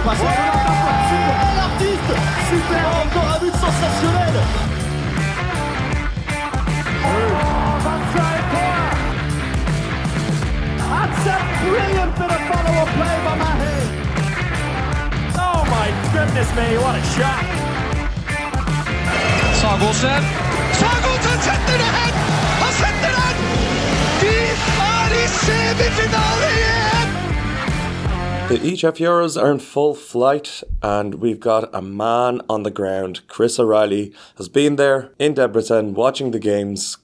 passe l'artiste. Super, encore un but sensationnel. That's a brilliant bit of follow-up play by Mahe. Oh my goodness me, what a shot. Sagosen setter det hen! Han setter den! De i semifinale igjen! The EHF Euros are in full flight, and we've got a man on the ground. Chris O'Reilly has been there in Debrecen, watching the games,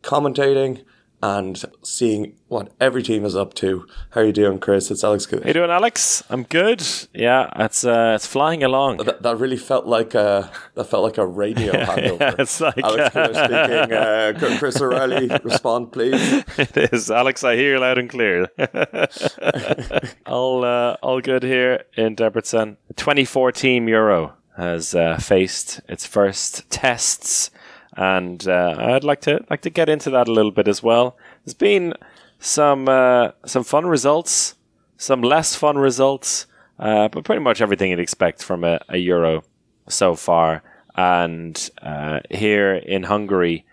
commentating, and seeing what every team is up to. How are you doing, Chris? It's Alex. How you doing, Alex? I'm good. Yeah, it's flying along. That really felt like a radio handover. Yeah, it's like Alex Keller speaking. Chris O'Reilly, respond, please. It is, Alex. I hear you loud and clear. All good here in Debrecen. 2014 Euro has faced its first tests. And I'd like to get into that a little bit as well. There's been some fun results, some less fun results, but pretty much everything you'd expect from a Euro so far. And here in Hungary,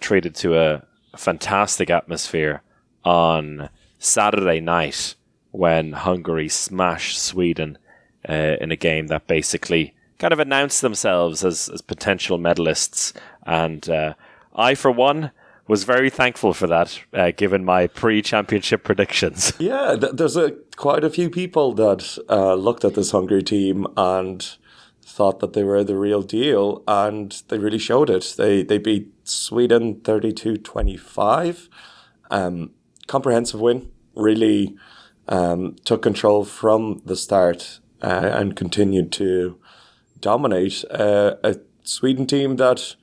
treated to a fantastic atmosphere on Saturday night when Hungary smashed Sweden in a game that basically kind of announced themselves as potential medalists. And I, for one, was very thankful for that, given my pre-championship predictions. Yeah, there's quite a few people that looked at this Hungary team and thought that they were the real deal, and they really showed it. They beat Sweden 32-25. Comprehensive win. Really took control from the start and continued to dominate a Sweden team that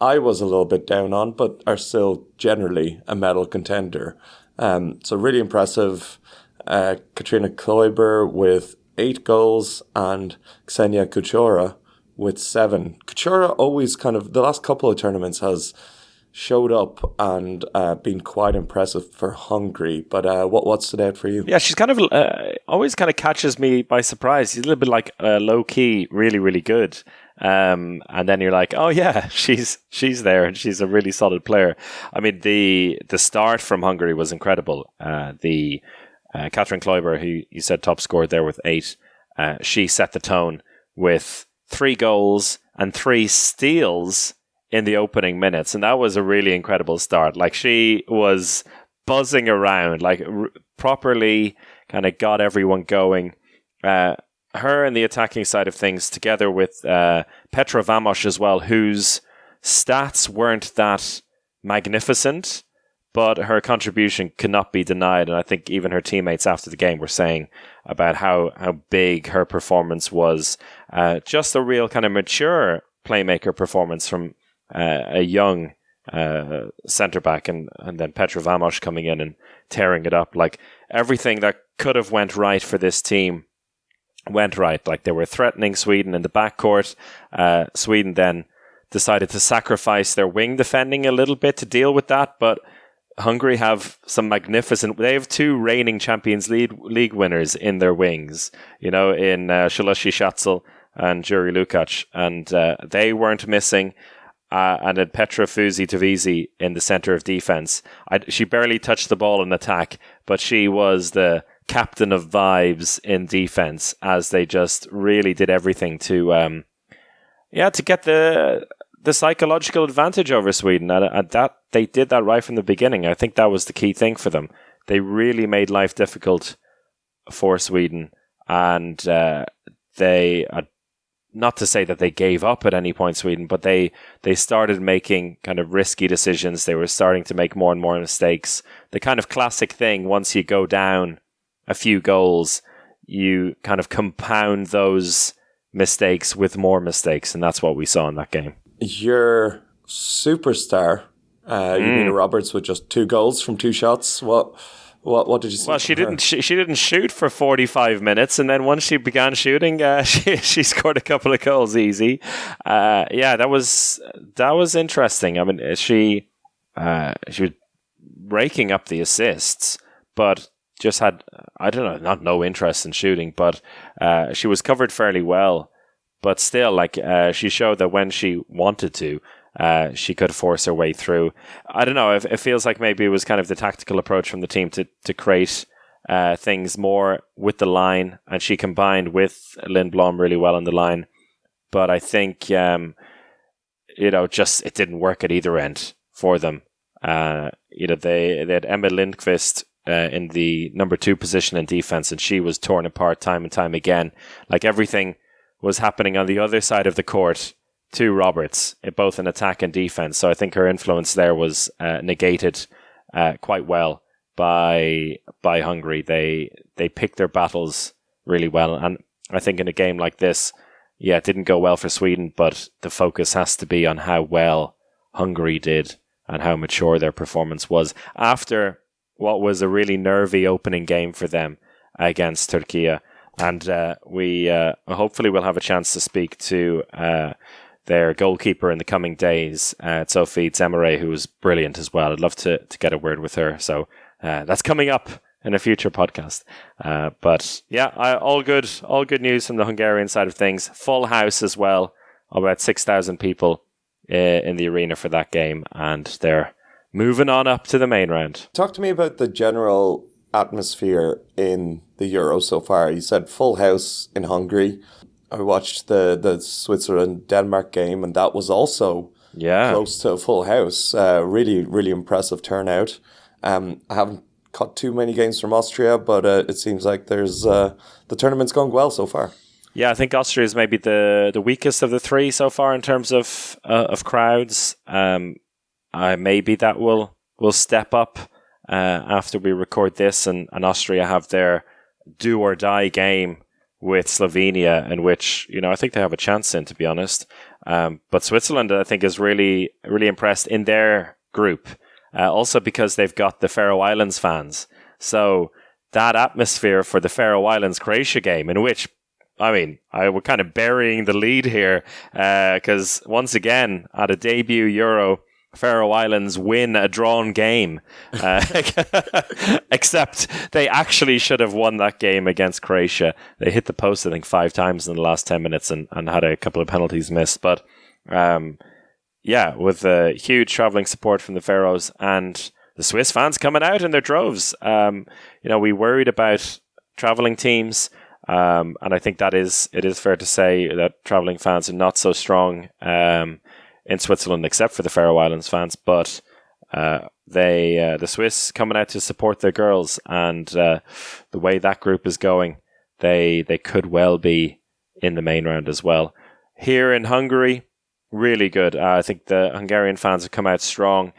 I was a little bit down on, but are still generally a medal contender. So really impressive. Katrina Kloiber with 8 goals and Ksenia Kuchera with 7. Kuchera always kind of, the last couple of tournaments, has showed up and been quite impressive for Hungary. But what stood out for you? Yeah, she's kind of always kind of catches me by surprise. She's a little bit like low key, really, really good. And then you're like, oh yeah, she's there and she's a really solid player. I mean, the start from Hungary was incredible. The Katrin Kloiber, who you said top scored there with 8, she set the tone with 3 goals and 3 steals in the opening minutes, and that was a really incredible start. Like, she was buzzing around, like properly kind of got everyone going. Her and the attacking side of things, together with Petra Vamos as well, whose stats weren't that magnificent, but her contribution cannot be denied. And I think even her teammates after the game were saying about how big her performance was. Just a real kind of mature playmaker performance from a young centre-back, and then Petra Vamos coming in and tearing it up. Like, everything that could have went right for this team went right. Like, they were threatening Sweden in the backcourt. Sweden then decided to sacrifice their wing defending a little bit to deal with that, but Hungary have some magnificent... They have 2 reigning Champions League winners in their wings, in Szalosi Schatzel and Juri Lukacs, and they weren't missing. And then Petra Fuzi in the centre of defence. She barely touched the ball in attack, but she was the captain of vibes in defence, as they just really did everything to get the psychological advantage over Sweden. And that they did that right from the beginning. I think that was the key thing for them. They really made life difficult for Sweden, and they... not to say that they gave up at any point, Sweden, but they started making kind of risky decisions. They were starting to make more and more mistakes. The kind of classic thing, once you go down a few goals, you kind of compound those mistakes with more mistakes, and that's what we saw in that game. Your superstar, Yamina Roberts, with just 2 goals from 2 shots. What did you see? Well, she didn't shoot for 45 minutes, and then once she began shooting, she scored a couple of goals easy. That was interesting. I mean, she was raking up the assists, but just had, I don't know, not no interest in shooting, but she was covered fairly well. But still, like she showed that when she wanted to, she could force her way through. I don't know. It feels like maybe it was kind of the tactical approach from the team to create things more with the line, and she combined with Lynn Blom really well on the line. But I think just it didn't work at either end for them. They had Emma Lindqvist in the number 2 position in defense, and she was torn apart time and time again. Like everything was happening on the other side of the court to Roberts, both in attack and defense. So I think her influence there was negated quite well by Hungary. They picked their battles really well, and I think in a game like this, it didn't go well for Sweden, but the focus has to be on how well Hungary did and how mature their performance was after what was a really nervy opening game for them against Turkey. And we hopefully will have a chance to speak to their goalkeeper in the coming days, Sophie Zemere, who was brilliant as well. I'd love to get a word with her. So that's coming up in a future podcast. All good news from the Hungarian side of things. Full house as well, about 6,000 people in the arena for that game, and they're moving on up to the main round. Talk to me about the general atmosphere in the Euro so far. You said full house in Hungary. I watched the Switzerland-Denmark game, and that was also close to a full house. Really, really impressive turnout. I haven't caught too many games from Austria, but it seems like there's the tournament's going well so far. Yeah, I think Austria is maybe the weakest of the three so far in terms of crowds. Maybe that will step up after we record this, and Austria have their do or die game with Slovenia, in which I think they have a chance in, to be honest. But Switzerland, I think, is really really impressed in their group, also because they've got the Faroe Islands fans. So that atmosphere for the Faroe Islands Croatia game, in which we're kind of burying the lead here, because once again, at a debut Euro, Faroe Islands win a drawn game. Except they actually should have won that game against Croatia. They hit the post, I think, 5 times in the last 10 minutes and had a couple of penalties missed. But with huge travelling support from the Faroes and the Swiss fans coming out in their droves. We worried about travelling teams. And I think it is fair to say that travelling fans are not so strong in Switzerland, except for the Faroe Islands fans. But the Swiss coming out to support their girls, and the way that group is going, they could well be in the main round as well. Here in Hungary, really good. I think the Hungarian fans have come out strong.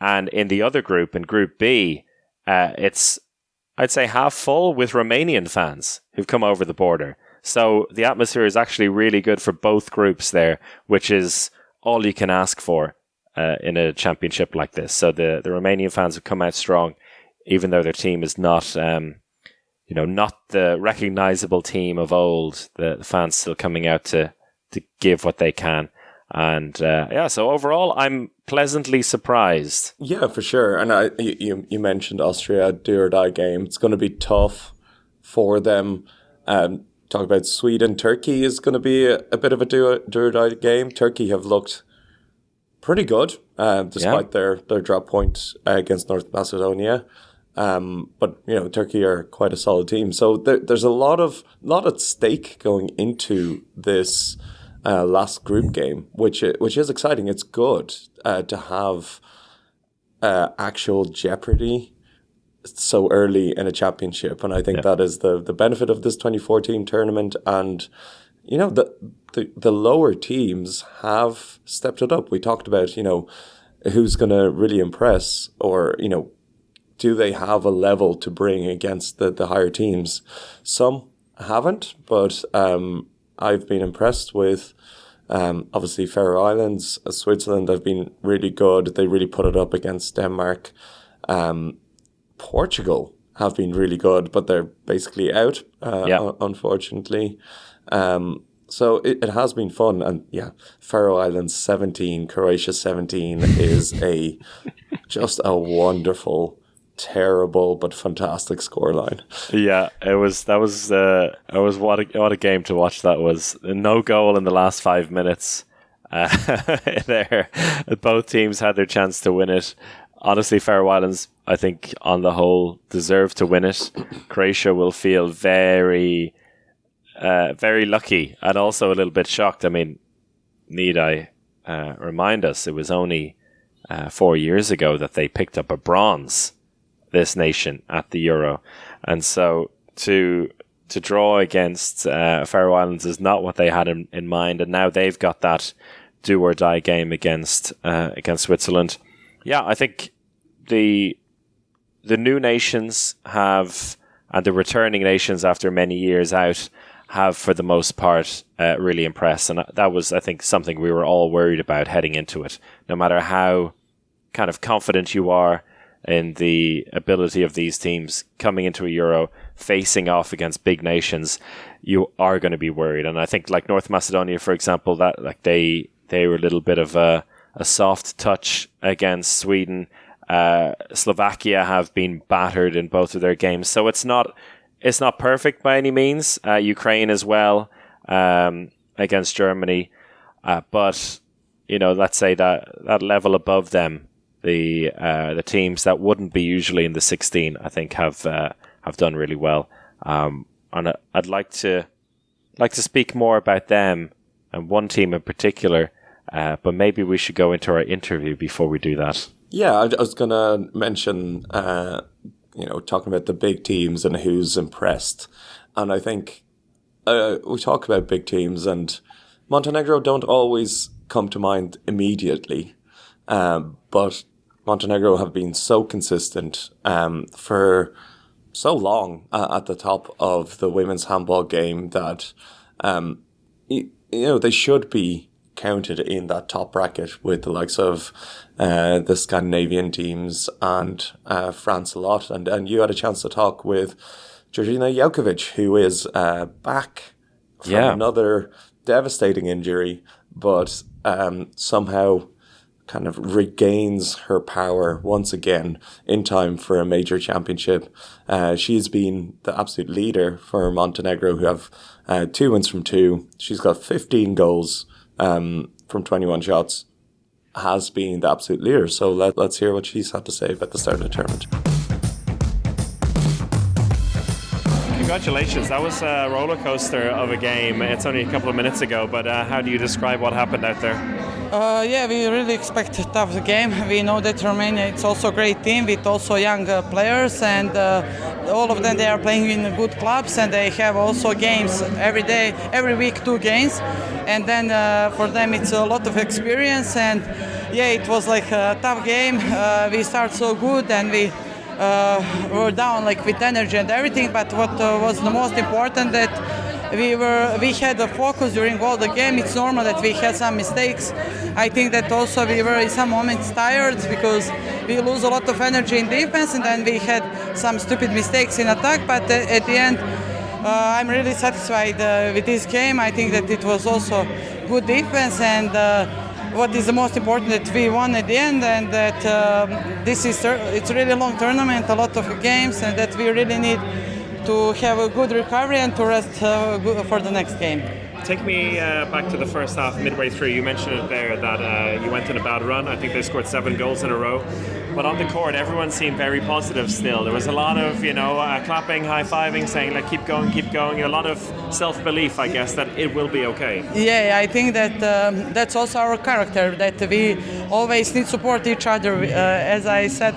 And in the other group, in Group B, it's, I'd say, half full with Romanian fans who've come over the border. So the atmosphere is actually really good for both groups there, which is all you can ask for in a championship like this. So the Romanian fans have come out strong, even though their team is not, not the recognizable team of old. The fans still coming out to give what they can. And so overall, I'm pleasantly surprised. Yeah, for sure. And you mentioned Austria, do or die game. It's going to be tough for them. Talk about Sweden. Turkey is going to be a bit of a do or die game. Turkey have looked pretty good, despite their drop point against North Macedonia. But Turkey are quite a solid team. So there's a lot at stake going into this last group game, which is exciting. It's good to have actual jeopardy so early in a championship, and I think that is the benefit of this 24-team tournament. And the lower teams have stepped it up. We talked about who's going to really impress, or do they have a level to bring against the higher teams? Some haven't, but I've been impressed with obviously Faroe Islands. Switzerland have been really good. They really put it up against Denmark. Portugal have been really good, but they're basically out, unfortunately. So it has been fun. And Faroe Islands 17, Croatia 17 is just a wonderful terrible but fantastic scoreline. Yeah, it was what a game to watch. That was no goal in the last 5 minutes. There, both teams had their chance to win it. Honestly, Faroe Islands, I think, on the whole, deserve to win it. Croatia will feel very, very lucky and also a little bit shocked. I mean, need I remind us, it was only 4 years ago that they picked up a bronze, this nation, at the Euro. And so to draw against Faroe Islands is not what they had in mind. And now they've got that do or die game against Switzerland. Yeah, I think the new nations have, and the returning nations after many years out, have for the most part really impressed. And that was, I think, something we were all worried about heading into it. No matter how kind of confident you are in the ability of these teams coming into a Euro, facing off against big nations, you are going to be worried. And I think like North Macedonia, for example, that like they were a little bit of a soft touch against Sweden. Slovakia have been battered in both of their games, so it's not perfect by any means. Ukraine as well against Germany, but let's say that level above them, the teams that wouldn't be usually in the 16, I think have done really well. And I'd like to speak more about them and one team in particular. But maybe we should go into our interview before we do that. Yeah, I was going to mention, talking about the big teams and who's impressed. And I think we talk about big teams, and Montenegro don't always come to mind immediately. But Montenegro have been so consistent for so long at the top of the women's handball game that, they should be counted in that top bracket with the likes of the Scandinavian teams and France a lot. And you had a chance to talk with Djurdjina Jaukovic, who is back from another devastating injury, but somehow kind of regains her power once again in time for a major championship. She's been the absolute leader for Montenegro, who have 2 wins from 2. She's got 15 goals from 21 shots, has been the absolute leader. So let's hear what she's had to say about the start of the tournament. Congratulations. That was a roller coaster of a game. It's only a couple of minutes ago, but how do you describe what happened out there? We really expect a tough game. We know that Romania, it's also a great team with also young players, and all of them, they are playing in good clubs, and they have also games every day, every week 2 games, and then for them it's a lot of experience. And it was like a tough game. We start so good, and we were down like with energy and everything, but what was the most important, that we had a focus during all the game. It's normal that we had some mistakes. I think that also we were in some moments tired because we lose a lot of energy in defense, and then we had some stupid mistakes in attack. But at the end, I'm really satisfied with this game. I think that it was also good defense, and what is the most important, that we won at the end, and that it's really a long tournament, a lot of games, and that we really need to have a good recovery and to rest for the next game. Take me back to the first half, midway through. You mentioned it there that you went on a bad run. I think they scored 7 goals in a row. But on the court, everyone seemed very positive still. There was a lot of, clapping, high-fiving, saying, like, keep going, keep going. A lot of self-belief, I guess, that it will be okay. Yeah, I think that that's also our character, that we always need to support each other. As I said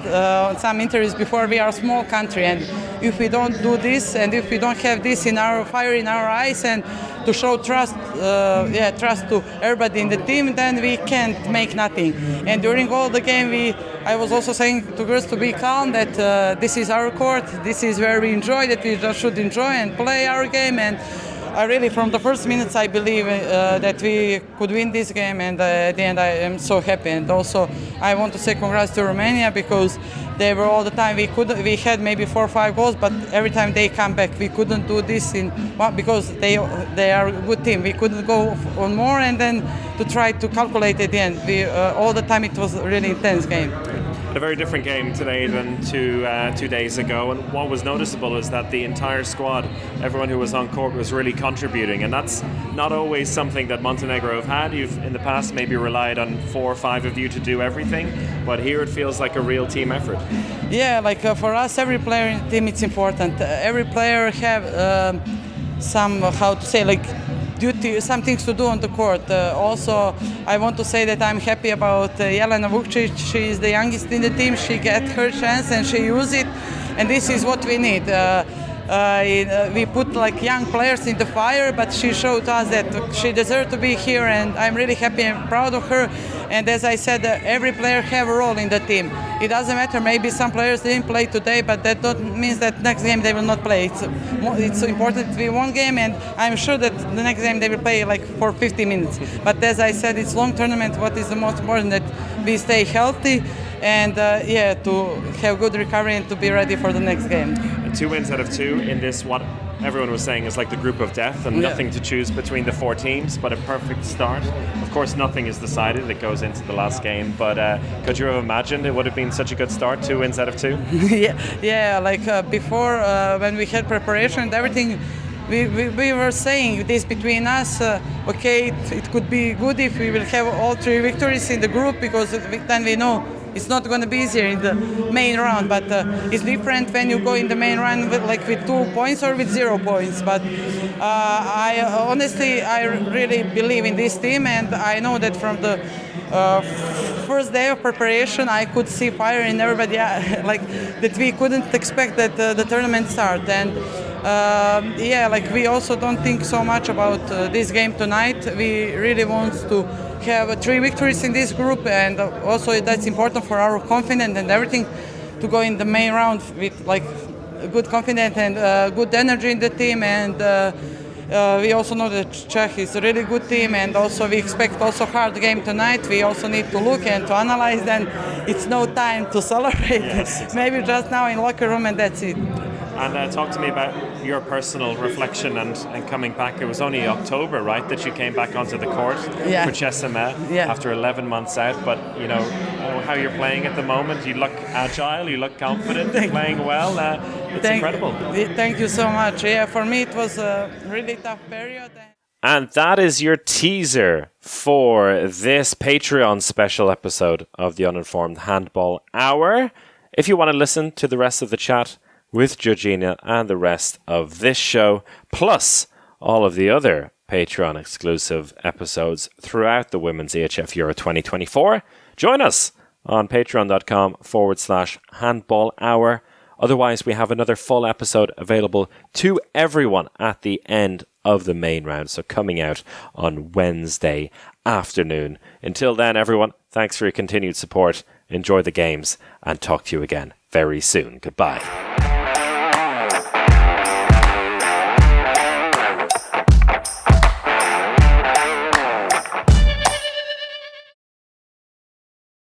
in some interviews before, we are a small country, and if we don't do this, and if we don't have this in our fire in our eyes, and to show trust to everybody in the team, then we can't make nothing. And during all the game, I was also saying to girls to be calm, that this is our court, this is where we enjoy, that we just should enjoy and play our game. And I really, from the first minutes, I believe that we could win this game, and at the end I am so happy. And also I want to say congrats to Romania, because they were all the time, we had maybe 4 or 5 goals, but every time they come back, we couldn't do this because they are a good team. We couldn't go on more, and then to try to calculate at the end. All the time it was a really intense game. A very different game today than 2 days ago, and what was noticeable is that the entire squad, everyone who was on court, was really contributing, and that's not always something that Montenegro have had. You've in the past maybe relied on 4 or 5 of you to do everything, but here it feels like a real team effort. Yeah, like for us, every player in the team is important. Every player have some, how to say, like duty, some things to do on the court. Also, I want to say that I'm happy about Djurdjina Jaukovic. She is the youngest in the team. She get her chance and she use it, and this is what we need. We put like young players in the fire, but she showed us that she deserves to be here, and I'm really happy and proud of her. And as I said, every player have a role in the team. It doesn't matter, maybe some players didn't play today, but that don't mean that next game they will not play. It's important to be one game, and I'm sure that the next game they will play like for 50 minutes. But as I said, it's long tournament. What is the most important, that we stay healthy and to have good recovery and to be ready for the next game. 2 wins out of 2 in this, what everyone was saying is like the group of death, and nothing to choose between the 4 teams, but a perfect start. Of course, nothing is decided. It goes into the last game, but could you have imagined it would have been such a good start? 2 wins out of 2? Before when we had preparation and everything, we were saying this between us, it could be good if we will have all 3 victories in the group, because then we know it's not going to be easier in the main round, but it's different when you go in the main round with 2 points or with 0 points. But I really believe in this team, and I know that from the first day of preparation I could see fire in everybody, like that we couldn't expect that the tournament start. And we also don't think so much about this game tonight. We really want to have 3 victories in this group, and also that's important for our confidence and everything, to go in the main round with like good confidence and good energy in the team. And we also know that Czech is a really good team, and also we expect also hard game tonight. We also need to look and to analyze, then it's no time to celebrate. Yes. Maybe just now in locker room, and that's it. And talk to me about your personal reflection and coming back. It was only October, right, that you came back onto the court for Chesame after 11 months out. But, you know, how you're playing at the moment, you look agile, you look confident, you're playing well. It's incredible. Thank you so much. Yeah, for me it was a really tough period. And that is your teaser for this Patreon special episode of the Uninformed Handball Hour. If you want to listen to the rest of the chat with Djurdjina and the rest of this show, plus all of the other Patreon exclusive episodes throughout the Women's EHF Euro 2024, join us on patreon.com/handball hour. Otherwise, we have another full episode available to everyone at the end of the main round, so coming out on Wednesday afternoon. Until then, everyone, thanks for your continued support. Enjoy the games, and talk to you again very soon. Goodbye.